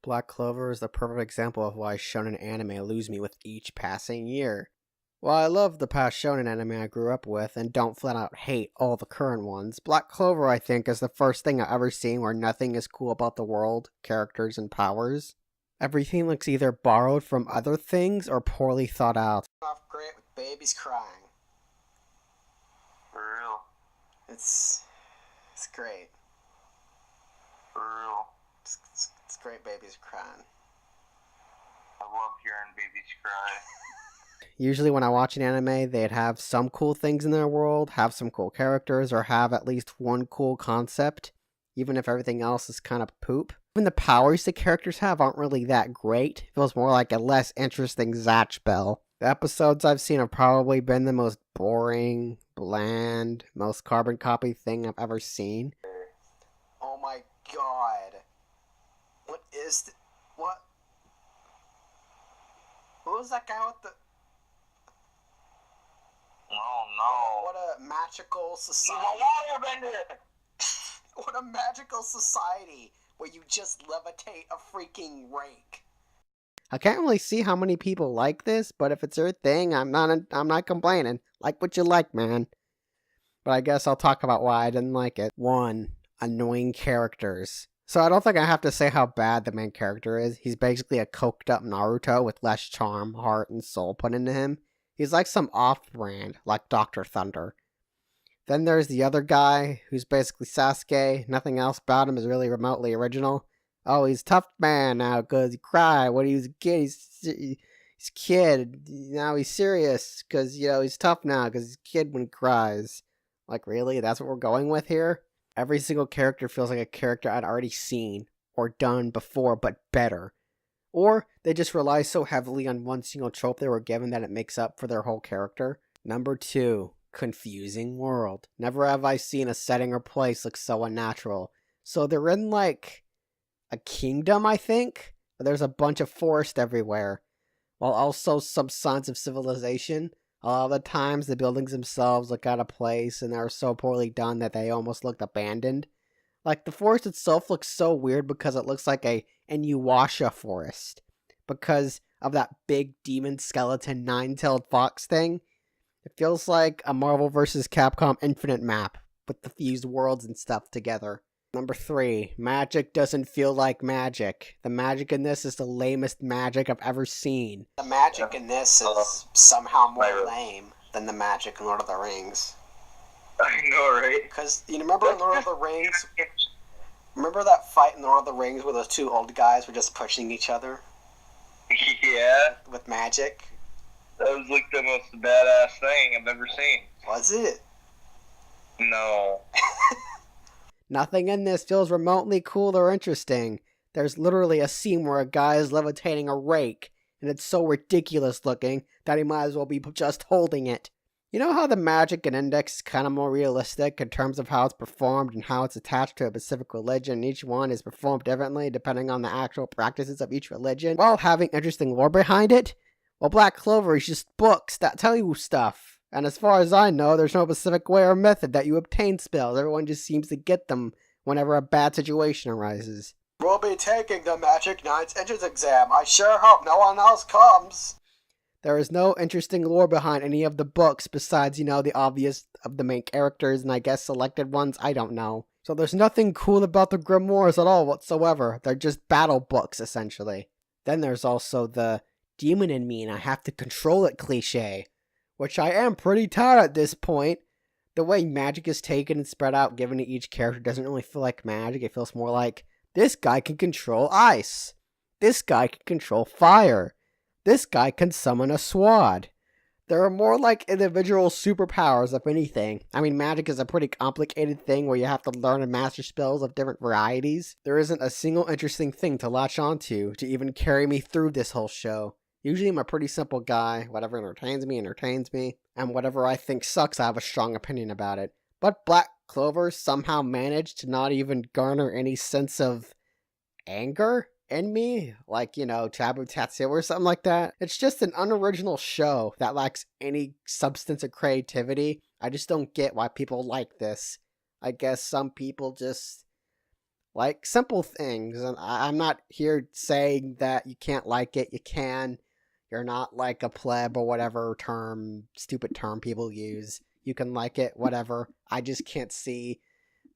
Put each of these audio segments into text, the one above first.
Black Clover is the perfect example of why shonen anime lose me with each passing year. While I love the past shonen anime I grew up with and don't flat out hate all the current ones, Black Clover I think is the first thing I've ever seen where nothing is cool about the world, characters, and powers. Everything looks either borrowed from other things or poorly thought out. Off great with babies crying. For real. It's great. For real. It's great babies crying. I love hearing babies cry. Usually when I watch an anime, they'd have some cool things in their world, have some cool characters, or have at least one cool concept, even if everything else is kind of poop. Even the powers the characters have aren't really that great. It feels more like a less interesting Zatch Bell. The episodes I've seen have probably been the most boring, bland, most carbon copy thing I've ever seen. Oh my god. What is what? Who was that guy with the... Oh no. What a magical society. What a magical society where you just levitate a freaking rake. I can't really see how many people like this, but if it's your thing, I'm not complaining. Like what you like, man. But I guess I'll talk about why I didn't like it. 1. Annoying characters. So I don't think I have to say how bad the main character is. He's basically a coked up Naruto with less charm, heart, and soul put into him. He's like some off-brand, like Dr. Thunder. Then there's the other guy, who's basically Sasuke. Nothing else about him is really remotely original. Oh, he's tough man now, because he cried when he was a kid. He's a kid. Now he's serious, because, he's tough now, because he's a kid when he cries. Like, really? That's what we're going with here? Every single character feels like a character I'd already seen, or done before, but better. Or they just rely so heavily on one single trope they were given that it makes up for their whole character. Number 2. Confusing world. Never have I seen a setting or place look so unnatural. So they're in, like, a kingdom, I think? There's a bunch of forest everywhere, while also some signs of civilization. A lot of the times, the buildings themselves look out of place, and they're so poorly done that they almost looked abandoned. Like, the forest itself looks so weird because it looks like a Inuyasha forest. Because of that big demon skeleton nine-tailed fox thing. It feels like a Marvel vs. Capcom Infinite map, with the fused worlds and stuff together. Number 3. Magic doesn't feel like magic. The magic in this is the lamest magic I've ever seen. The magic in this is somehow more lame than the magic in Lord of the Rings. I know, right? Because, you remember in Lord of the Rings? Remember that fight in Lord of the Rings where those two old guys were just pushing each other? Yeah. With magic? That was like the most badass thing I've ever seen. Was it? No. Nothing in this feels remotely cool or interesting. There's literally a scene where a guy is levitating a rake, and it's so ridiculous looking that he might as well be just holding it. You know how the magic in Index is kind of more realistic in terms of how it's performed and how it's attached to a specific religion, and each one is performed differently depending on the actual practices of each religion, while having interesting lore behind it? Well, Black Clover is just books that tell you stuff. And as far as I know, there's no specific way or method that you obtain spells. Everyone just seems to get them whenever a bad situation arises. We'll be taking the Magic Knight's entrance exam. I sure hope no one else comes. There is no interesting lore behind any of the books besides, the obvious of the main characters and I guess selected ones, I don't know. So there's nothing cool about the grimoires at all whatsoever. They're just battle books, essentially. Then there's also the demon in me and I have to control it cliche, which I am pretty tired at this point. The way magic is taken and spread out given to each character doesn't really feel like magic. It feels more like, this guy can control ice. This guy can control fire. This guy can summon a sword. There are more like individual superpowers, if anything. I mean, magic is a pretty complicated thing where you have to learn and master spells of different varieties. There isn't a single interesting thing to latch onto to even carry me through this whole show. Usually I'm a pretty simple guy. Whatever entertains me, and whatever I think sucks, I have a strong opinion about it. But Black Clover somehow managed to not even garner any sense of anger in me, like, Taboo Tattoo or something like that. It's just an unoriginal show that lacks any substance or creativity. I just don't get why people like this. I guess some people just Like, simple things. And I'm not here saying that you can't like it. You can. You're not like a pleb or whatever stupid term people use. You can like it, whatever. I just can't see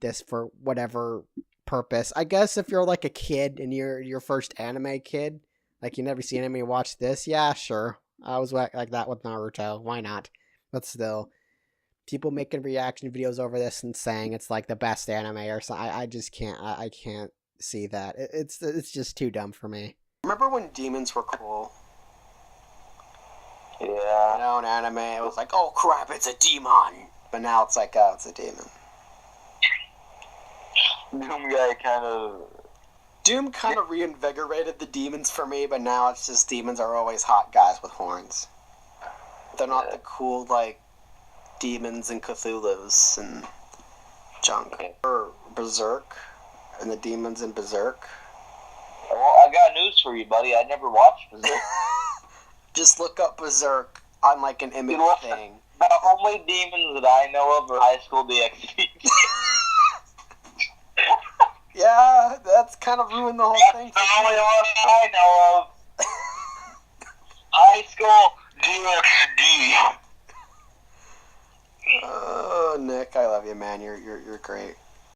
this for whatever purpose. I guess if you're like a kid and you're your first anime kid, like you never see anime, watch this. Yeah, sure. I was like that with Naruto. Why not? But still, people making reaction videos over this and saying it's like the best anime or something. I just can't. I can't see that. It's just too dumb for me. Remember when demons were cool? Yeah. You know, in anime, it was like, oh crap, it's a demon. But now it's like, oh, it's a demon. Doom kind of reinvigorated the demons for me, but now it's just demons are always hot guys with horns. They're not the cool, like, demons and Cthulhu's and junk. Or Berserk, and the demons in Berserk. Well, I got news for you, buddy. I never watched Berserk. Just look up Berserk on, like, an image thing. The only demons that I know of are High School DxD. Yeah, that's kind of ruined the whole thing. That's the only one I know of. High School DxD. Oh, Nick, I love you, man. You're great.